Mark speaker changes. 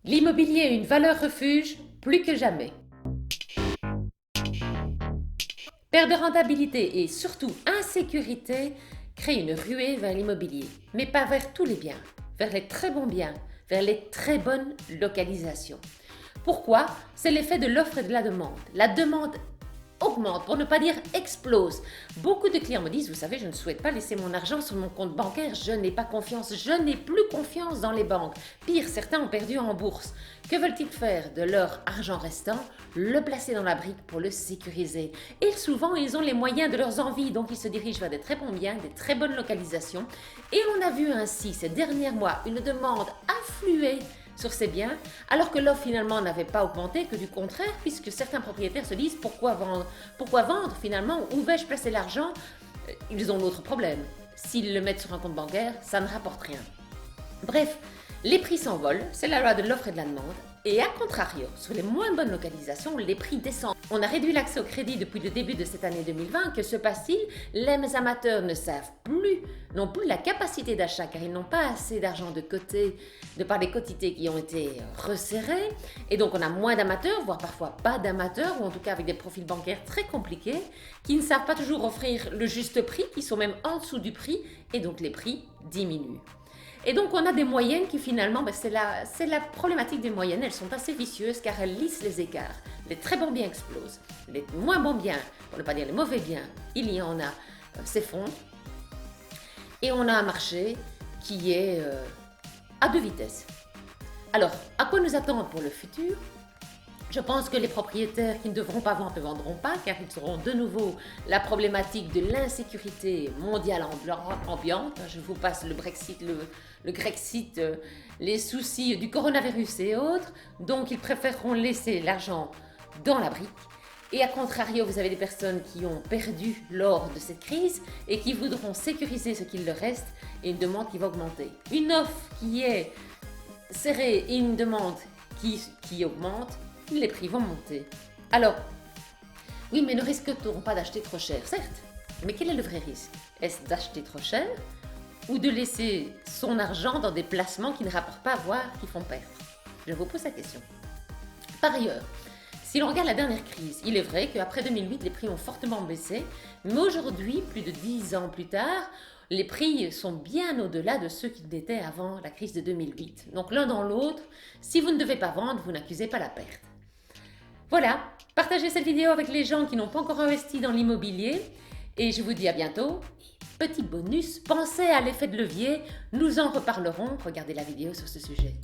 Speaker 1: L'immobilier est une valeur refuge plus que jamais. Perte de rentabilité et surtout insécurité créent une ruée vers l'immobilier, mais pas vers tous les biens, vers les très bons biens, vers les très bonnes localisations. Pourquoi? C'est l'effet de l'offre et de la demande. La demande augmente, pour ne pas dire explose. Beaucoup de clients me disent, vous savez, je ne souhaite pas laisser mon argent sur mon compte bancaire, je n'ai pas confiance, je n'ai plus confiance dans les banques. Pire, certains ont perdu en bourse. Que veulent-ils faire de leur argent restant? Le placer dans la brique pour le sécuriser. Et souvent, ils ont les moyens de leurs envies, donc ils se dirigent vers des très bons biens, des très bonnes localisations. Et on a vu ainsi ces derniers mois une demande affluer sur ces biens, alors que l'offre finalement n'avait pas augmenté, que du contraire, puisque certains propriétaires se disent pourquoi vendre finalement, où vais-je placer l'argent? Ils ont l'autre problème. S'ils le mettent sur un compte bancaire, ça ne rapporte rien. Bref, les prix s'envolent, c'est la loi de l'offre et de la demande, et à contrario, sur les moins bonnes localisations, les prix descendent. On a réduit l'accès au crédit depuis le début de cette année 2020, que se passe-t-il? Les amateurs n'ont plus la capacité d'achat car ils n'ont pas assez d'argent de côté, de par les quotités qui ont été resserrées, et donc on a moins d'amateurs, voire parfois pas d'amateurs, ou en tout cas avec des profils bancaires très compliqués, qui ne savent pas toujours offrir le juste prix, qui sont même en dessous du prix, et donc les prix diminuent. Et donc on a des moyennes qui finalement, c'est la problématique des moyennes, elles sont assez vicieuses car elles lissent les écarts. Les très bons biens explosent, les moins bons biens, pour ne pas dire les mauvais biens, il y en a, s'effondrent. Et on a un marché qui est à deux vitesses. Alors, à quoi nous attendre pour le futur? Je pense que les propriétaires qui ne devront pas vendre ne vendront pas, car ils seront de nouveau la problématique de l'insécurité mondiale ambiante. Je vous passe le Brexit, le Grexit, les soucis du coronavirus et autres. Donc ils préféreront laisser l'argent dans la brique. Et à contrario, vous avez des personnes qui ont perdu lors de cette crise et qui voudront sécuriser ce qu'il leur reste, et une demande qui va augmenter. Une offre qui est serrée et une demande qui augmente, les prix vont monter. Alors, oui, mais ne risque-t-on pas d'acheter trop cher? Certes, mais quel est le vrai risque? Est-ce d'acheter trop cher ou de laisser son argent dans des placements qui ne rapportent pas, voire qui font perdre? Je vous pose la question. Par ailleurs, si l'on regarde la dernière crise, il est vrai qu'après 2008, les prix ont fortement baissé, mais aujourd'hui, plus de 10 ans plus tard, les prix sont bien au-delà de ceux qu'ils étaient avant la crise de 2008. Donc l'un dans l'autre, si vous ne devez pas vendre, vous n'accusez pas la perte. Voilà, partagez cette vidéo avec les gens qui n'ont pas encore investi dans l'immobilier et je vous dis à bientôt. Petit bonus, pensez à l'effet de levier, nous en reparlerons, regardez la vidéo sur ce sujet.